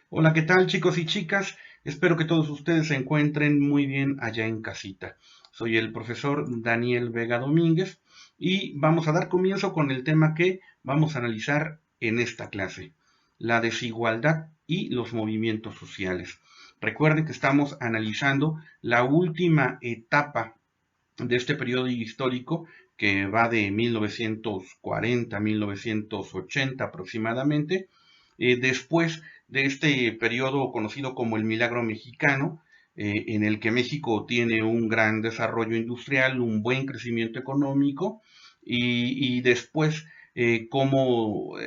Hola, ¿qué tal chicos y chicas? Espero que todos ustedes se encuentren muy bien allá en casita. Soy el profesor Daniel Vega Domínguez y vamos a dar comienzo con el tema que vamos a analizar en esta clase, la desigualdad y los movimientos sociales. Recuerden que estamos analizando la última etapa de este periodo histórico que va de 1940 a 1980 aproximadamente. Después de este periodo conocido como el Milagro Mexicano, en el que México tiene un gran desarrollo industrial, un buen crecimiento económico, y después cómo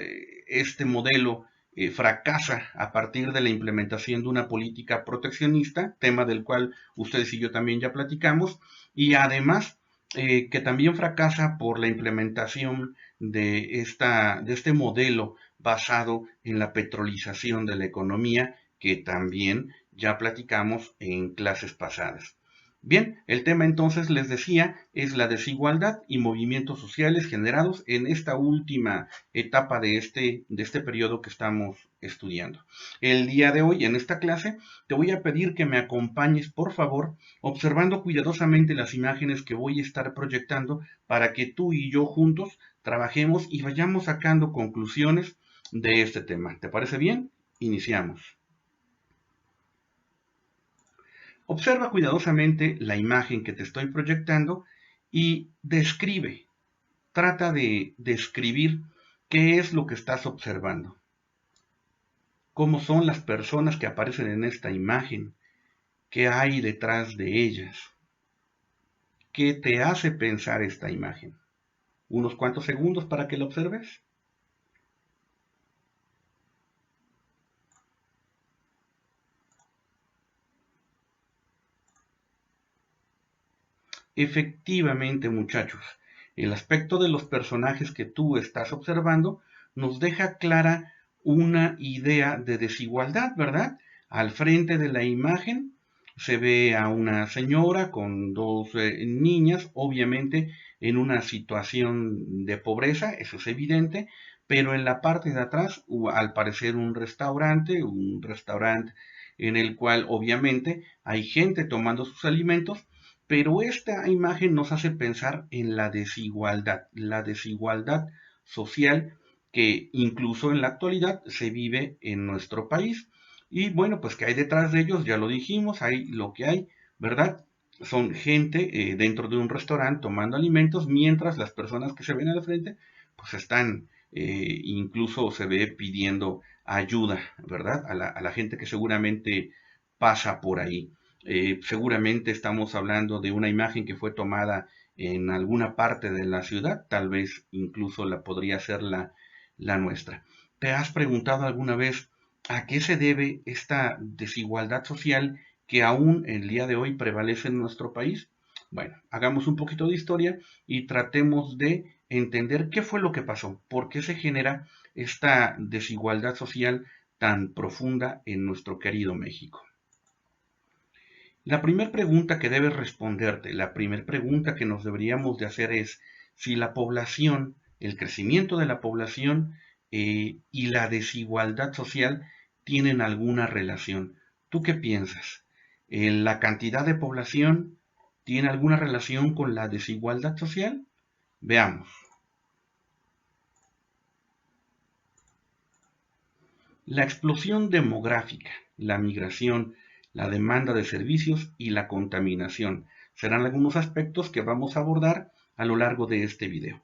este modelo fracasa a partir de la implementación de una política proteccionista, tema del cual ustedes y yo también ya platicamos, y además que también fracasa por la implementación de este modelo basado en la petrolización de la economía, que también ya platicamos en clases pasadas. Bien, el tema entonces les decía es la desigualdad y movimientos sociales generados en esta última etapa de este periodo que estamos estudiando. El día de hoy, en esta clase, te voy a pedir que me acompañes, por favor, observando cuidadosamente las imágenes que voy a estar proyectando para que tú y yo juntos trabajemos y vayamos sacando conclusiones de este tema. ¿Te parece bien? Iniciamos. Observa cuidadosamente la imagen que te estoy proyectando y describe, trata de describir qué es lo que estás observando, cómo son las personas que aparecen en esta imagen, qué hay detrás de ellas, qué te hace pensar esta imagen. Unos cuantos segundos para que la observes. Efectivamente, muchachos, el aspecto de los personajes que tú estás observando nos deja clara una idea de desigualdad, ¿verdad? Al frente de la imagen se ve a una señora con dos niñas, obviamente en una situación de pobreza, eso es evidente, pero en la parte de atrás, al parecer un restaurante en el cual obviamente hay gente tomando sus alimentos, pero esta imagen nos hace pensar en la desigualdad social que incluso en la actualidad se vive en nuestro país. Y bueno, pues que hay detrás de ellos, ya lo dijimos, hay lo que hay, ¿verdad? Son gente dentro de un restaurante tomando alimentos, mientras las personas que se ven al frente, pues están, incluso se ve pidiendo ayuda, ¿verdad? A la gente que seguramente pasa por ahí. Seguramente estamos hablando de una imagen que fue tomada en alguna parte de la ciudad, tal vez incluso la podría ser la nuestra. ¿Te has preguntado alguna vez a qué se debe esta desigualdad social que aún el día de hoy prevalece en nuestro país? Bueno, hagamos un poquito de historia y tratemos de entender qué fue lo que pasó, por qué se genera esta desigualdad social tan profunda en nuestro querido México. La primera pregunta que debes responderte, la primera pregunta que nos deberíamos de hacer es si la población, el crecimiento de la población y la desigualdad social tienen alguna relación. ¿Tú qué piensas? ¿La cantidad de población tiene alguna relación con la desigualdad social? Veamos. La explosión demográfica, la migración, la demanda de servicios y la contaminación serán algunos aspectos que vamos a abordar a lo largo de este video.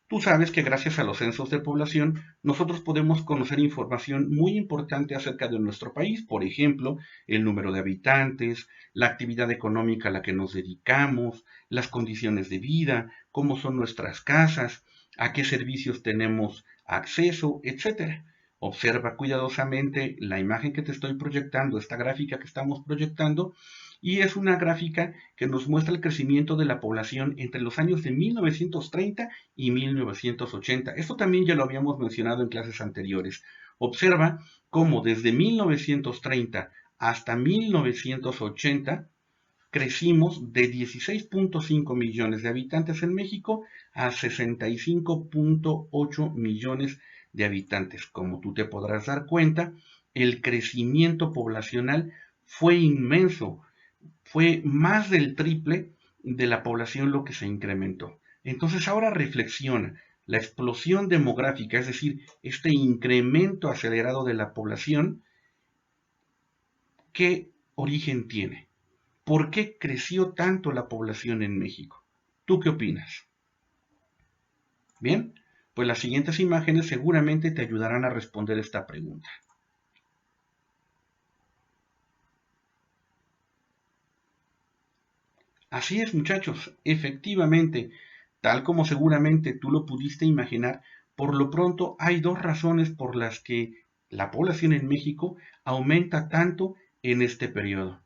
Tú sabes que gracias a los censos de población nosotros podemos conocer información muy importante acerca de nuestro país, por ejemplo, el número de habitantes, la actividad económica a la que nos dedicamos, las condiciones de vida, cómo son nuestras casas, a qué servicios tenemos acceso, etcétera. Observa cuidadosamente la imagen que te estoy proyectando, esta gráfica que estamos proyectando, y es una gráfica que nos muestra el crecimiento de la población entre los años de 1930 y 1980. Esto también ya lo habíamos mencionado en clases anteriores. Observa cómo desde 1930 hasta 1980 crecimos de 16.5 millones de habitantes en México a 65.8 millones de habitantes. Como tú te podrás dar cuenta, el crecimiento poblacional fue inmenso, fue más del triple de la población lo que se incrementó. Entonces ahora reflexiona, la explosión demográfica, es decir, este incremento acelerado de la población, ¿qué origen tiene? ¿Por qué creció tanto la población en México? ¿Tú qué opinas? Bien, pues las siguientes imágenes seguramente te ayudarán a responder esta pregunta. Así es, muchachos, efectivamente, tal como seguramente tú lo pudiste imaginar, por lo pronto hay dos razones por las que la población en México aumenta tanto en este periodo.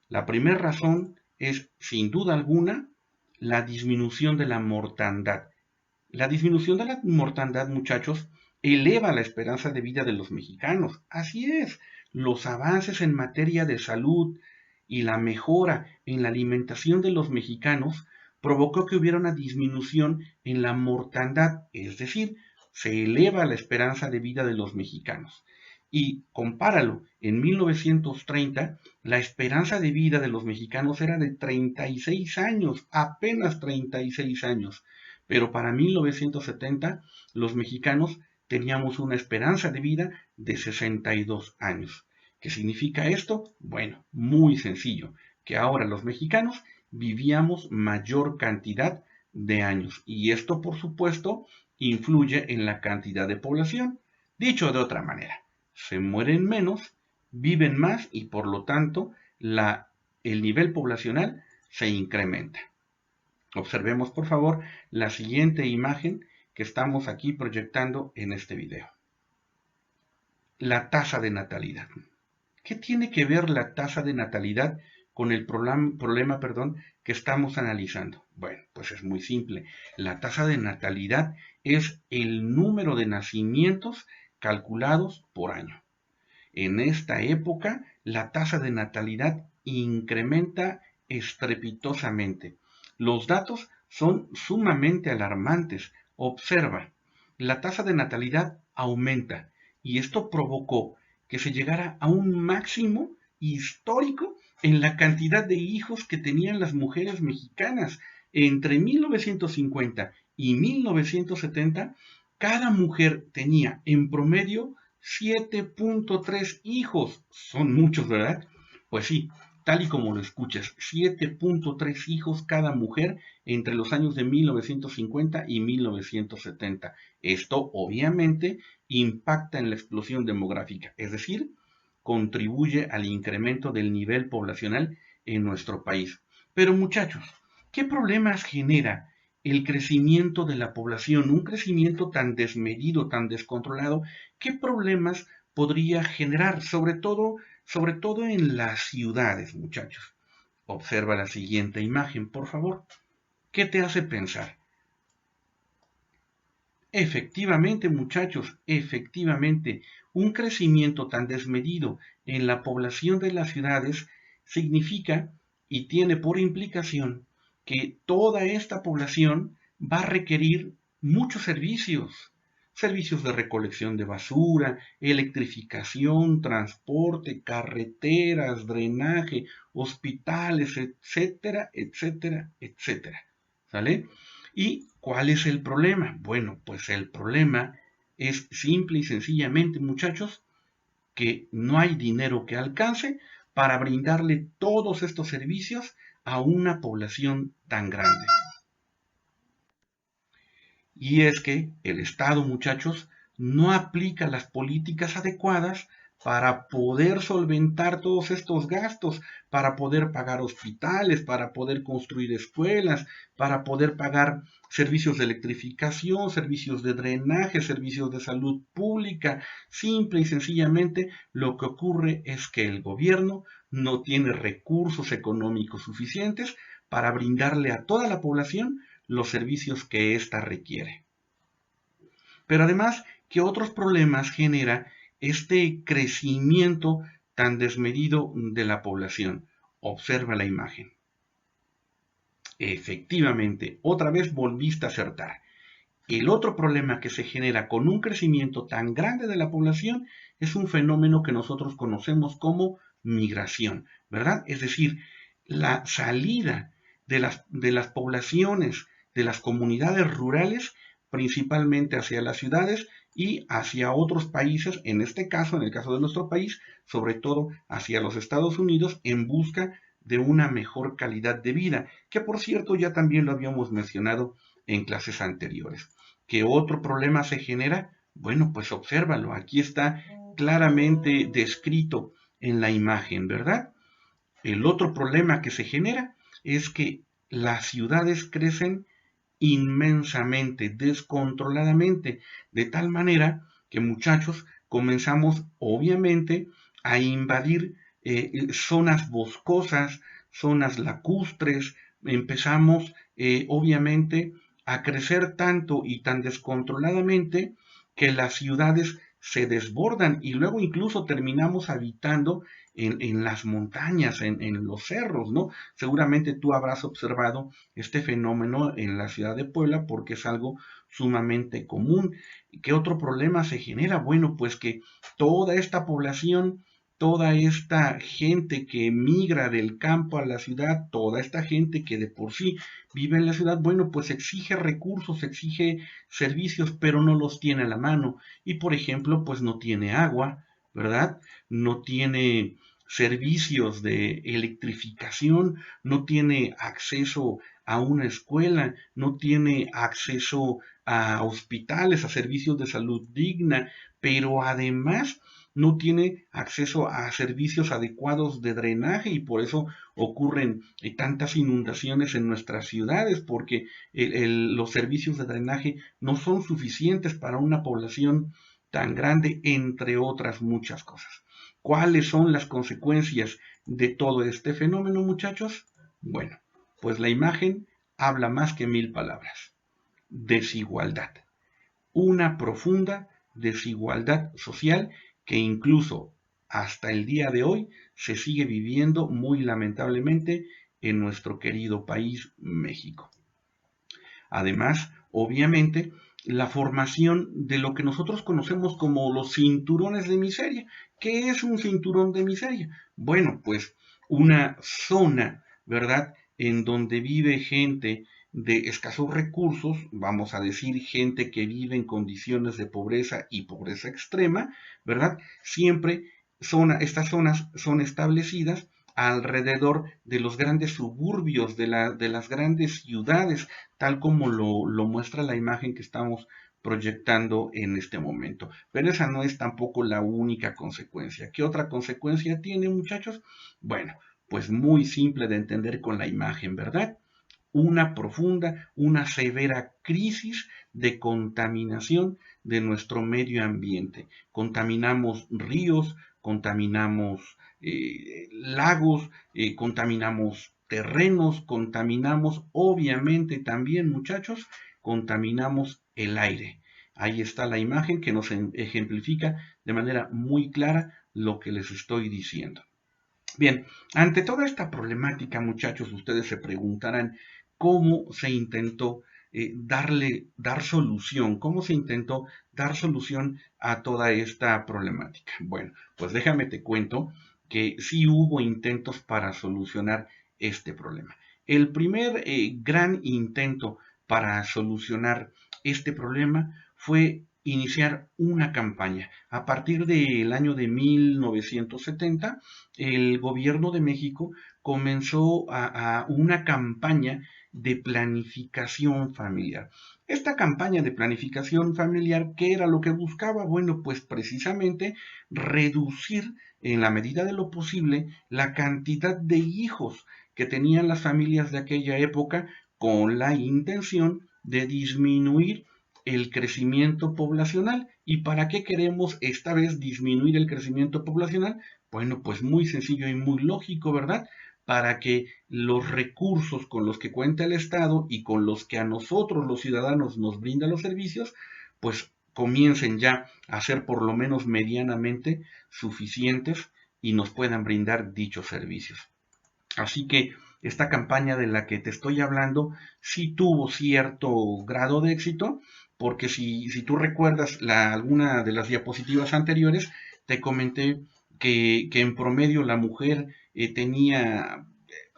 La primera razón es, sin duda alguna, la disminución de la mortandad. La disminución de la mortandad, muchachos, eleva la esperanza de vida de los mexicanos. Así es, los avances en materia de salud y la mejora en la alimentación de los mexicanos provocó que hubiera una disminución en la mortandad, es decir, se eleva la esperanza de vida de los mexicanos. Y compáralo, en 1930 la esperanza de vida de los mexicanos era de 36 años, apenas 36 años. Pero para 1970 los mexicanos teníamos una esperanza de vida de 62 años. ¿Qué significa esto? Bueno, muy sencillo, que ahora los mexicanos vivíamos mayor cantidad de años y esto por supuesto influye en la cantidad de población. Dicho de otra manera, se mueren menos, viven más y por lo tanto el nivel poblacional se incrementa. Observemos por favor la siguiente imagen que estamos aquí proyectando en este video. La tasa de natalidad. ¿Qué tiene que ver la tasa de natalidad con el problema que estamos analizando? Bueno, pues es muy simple. La tasa de natalidad es el número de nacimientos calculados por año. En esta época, la tasa de natalidad incrementa estrepitosamente. Los datos son sumamente alarmantes. Observa, la tasa de natalidad aumenta y esto provocó que se llegara a un máximo histórico en la cantidad de hijos que tenían las mujeres mexicanas. Entre 1950 y 1970, cada mujer tenía en promedio 7.3 hijos. Son muchos, ¿verdad? Pues sí, tal y como lo escuchas, 7.3 hijos cada mujer entre los años de 1950 y 1970. Esto obviamente impacta en la explosión demográfica, es decir, contribuye al incremento del nivel poblacional en nuestro país. Pero muchachos, ¿qué problemas genera el crecimiento de la población, un crecimiento tan desmedido, tan descontrolado? ¿Qué problemas podría generar, sobre todo en las ciudades, muchachos? Observa la siguiente imagen, por favor. ¿Qué te hace pensar? Efectivamente, muchachos, efectivamente, un crecimiento tan desmedido en la población de las ciudades significa y tiene por implicación que toda esta población va a requerir muchos servicios, servicios de recolección de basura, electrificación, transporte, carreteras, drenaje, hospitales, etcétera, etcétera, etcétera. ¿Sale? ¿Y cuál es el problema? Bueno, pues el problema es simple y sencillamente, muchachos, que no hay dinero que alcance para brindarle todos estos servicios a una población tan grande. Y es que el Estado, muchachos, no aplica las políticas adecuadas para poder solventar todos estos gastos, para poder pagar hospitales, para poder construir escuelas, para poder pagar servicios de electrificación, servicios de drenaje, servicios de salud pública. Simple y sencillamente lo que ocurre es que el gobierno no tiene recursos económicos suficientes para brindarle a toda la población los servicios que ésta requiere. Pero además, ¿qué otros problemas genera este crecimiento tan desmedido de la población? Observa la imagen. Efectivamente, otra vez volviste a acertar. El otro problema que se genera con un crecimiento tan grande de la población es un fenómeno que nosotros conocemos como migración, ¿verdad? Es decir, la salida de las poblaciones, de las comunidades rurales, principalmente hacia las ciudades y hacia otros países, en este caso, en el caso de nuestro país, sobre todo hacia los Estados Unidos, en busca de una mejor calidad de vida, que por cierto ya también lo habíamos mencionado en clases anteriores. ¿Qué otro problema se genera? Bueno, pues obsérvalo, aquí está claramente descrito en la imagen, ¿verdad? El otro problema que se genera es que las ciudades crecen inmensamente, descontroladamente, de tal manera que muchachos comenzamos obviamente a invadir zonas boscosas, zonas lacustres, empezamos obviamente a crecer tanto y tan descontroladamente que las ciudades se desbordan y luego incluso terminamos habitando en las montañas, en los cerros, ¿no? Seguramente tú habrás observado este fenómeno en la ciudad de Puebla porque es algo sumamente común. ¿Qué otro problema se genera? Bueno, pues que toda esta población, toda esta gente que migra del campo a la ciudad, toda esta gente que de por sí vive en la ciudad, bueno, pues exige recursos, exige servicios, pero no los tiene a la mano. Y por ejemplo, pues no tiene agua, ¿verdad? No tiene servicios de electrificación, no tiene acceso a una escuela, no tiene acceso a hospitales, a servicios de salud digna, pero además no tiene acceso a servicios adecuados de drenaje y por eso ocurren tantas inundaciones en nuestras ciudades, porque los servicios de drenaje no son suficientes para una población tan grande, entre otras muchas cosas. ¿Cuáles son las consecuencias de todo este fenómeno, muchachos? Bueno, pues la imagen habla más que 1000 palabras. Desigualdad. Una profunda desigualdad social que incluso hasta el día de hoy se sigue viviendo muy lamentablemente en nuestro querido país México. Además, obviamente, la formación de lo que nosotros conocemos como los cinturones de miseria. ¿Qué es un cinturón de miseria? Bueno, pues una zona, ¿verdad?, en donde vive gente de escasos recursos, vamos a decir gente que vive en condiciones de pobreza y pobreza extrema, ¿verdad? Siempre estas zonas son establecidas alrededor de los grandes suburbios, de las grandes ciudades, tal como lo muestra la imagen que estamos proyectando en este momento. Pero esa no es tampoco la única consecuencia. ¿Qué otra consecuencia tiene, muchachos? Bueno, pues muy simple de entender con la imagen, ¿verdad? Una profunda, una severa crisis de contaminación de nuestro medio ambiente. Contaminamos ríos, contaminamos lagos, contaminamos terrenos, contaminamos, obviamente también, muchachos, contaminamos el aire. Ahí está la imagen que nos ejemplifica de manera muy clara lo que les estoy diciendo. Bien, ante toda esta problemática, muchachos, ustedes se preguntarán cómo se intentó dar solución, cómo se intentó dar solución a toda esta problemática. Bueno, pues déjame te cuento que sí hubo intentos para solucionar este problema. El primer gran intento para solucionar este problema fue iniciar una campaña. A partir del año de 1970, el gobierno de México comenzó a una campaña de planificación familiar. Esta campaña de planificación familiar, ¿qué era lo que buscaba? Bueno, pues precisamente reducir en la medida de lo posible la cantidad de hijos que tenían las familias de aquella época con la intención de disminuir el crecimiento poblacional. ¿Y para qué queremos esta vez disminuir el crecimiento poblacional? Bueno, pues muy sencillo y muy lógico, ¿verdad? Para que los recursos con los que cuenta el Estado y con los que a nosotros los ciudadanos nos brindan los servicios, pues comiencen ya a ser por lo menos medianamente suficientes y nos puedan brindar dichos servicios. Así que esta campaña de la que te estoy hablando sí tuvo cierto grado de éxito, porque si tú recuerdas alguna de las diapositivas anteriores, te comenté que en promedio la mujer tenía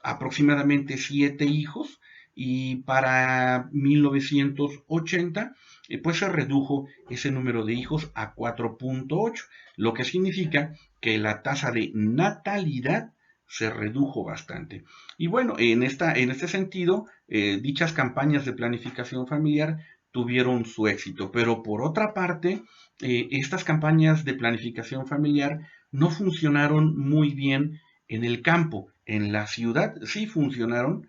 aproximadamente 7 hijos y para 1980 pues se redujo ese número de hijos a 4.8, lo que significa que la tasa de natalidad se redujo bastante. Y bueno, en este sentido, dichas campañas de planificación familiar tuvieron su éxito, pero por otra parte, estas campañas de planificación familiar no funcionaron muy bien en el campo. En la ciudad sí funcionaron,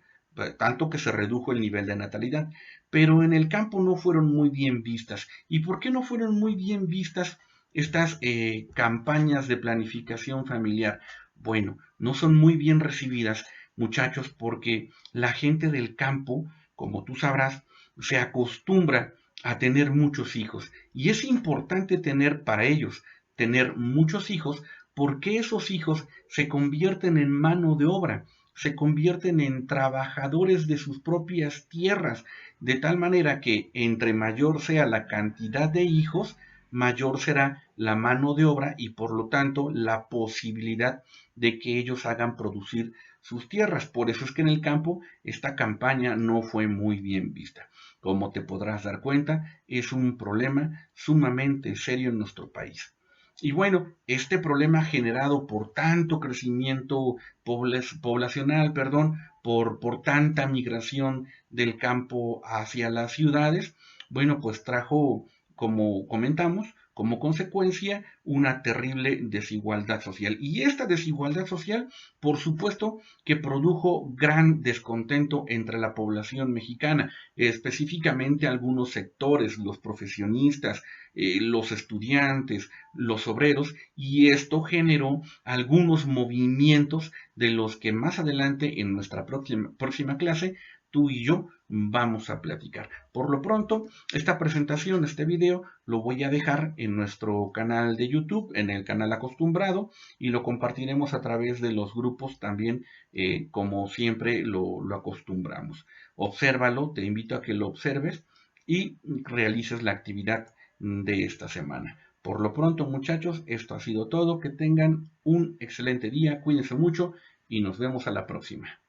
tanto que se redujo el nivel de natalidad, pero en el campo no fueron muy bien vistas. ¿Y por qué no fueron muy bien vistas estas campañas de planificación familiar? Bueno, no son muy bien recibidas, muchachos, porque la gente del campo, como tú sabrás, se acostumbra a tener muchos hijos. Y es importante tener para ellos, tener muchos hijos, porque esos hijos se convierten en mano de obra, se convierten en trabajadores de sus propias tierras, de tal manera que entre mayor sea la cantidad de hijos, mayor será la mano de obra y por lo tanto la posibilidad de que ellos hagan producir sus tierras. Por eso es que en el campo esta campaña no fue muy bien vista. Como te podrás dar cuenta, es un problema sumamente serio en nuestro país. Y bueno, este problema generado por tanto crecimiento poblacional, perdón, por tanta migración del campo hacia las ciudades, bueno, pues trajo, como comentamos, como consecuencia una terrible desigualdad social. Y esta desigualdad social, por supuesto, que produjo gran descontento entre la población mexicana, específicamente algunos sectores, los profesionistas, los estudiantes, los obreros, y esto generó algunos movimientos de los que más adelante en nuestra próxima clase tú y yo vamos a platicar. Por lo pronto, esta presentación, este video, lo voy a dejar en nuestro canal de YouTube, en el canal acostumbrado, y lo compartiremos a través de los grupos también, como siempre lo acostumbramos. Obsérvalo, te invito a que lo observes y realices la actividad de esta semana. Por lo pronto, muchachos, esto ha sido todo. Que tengan un excelente día, cuídense mucho y nos vemos a la próxima.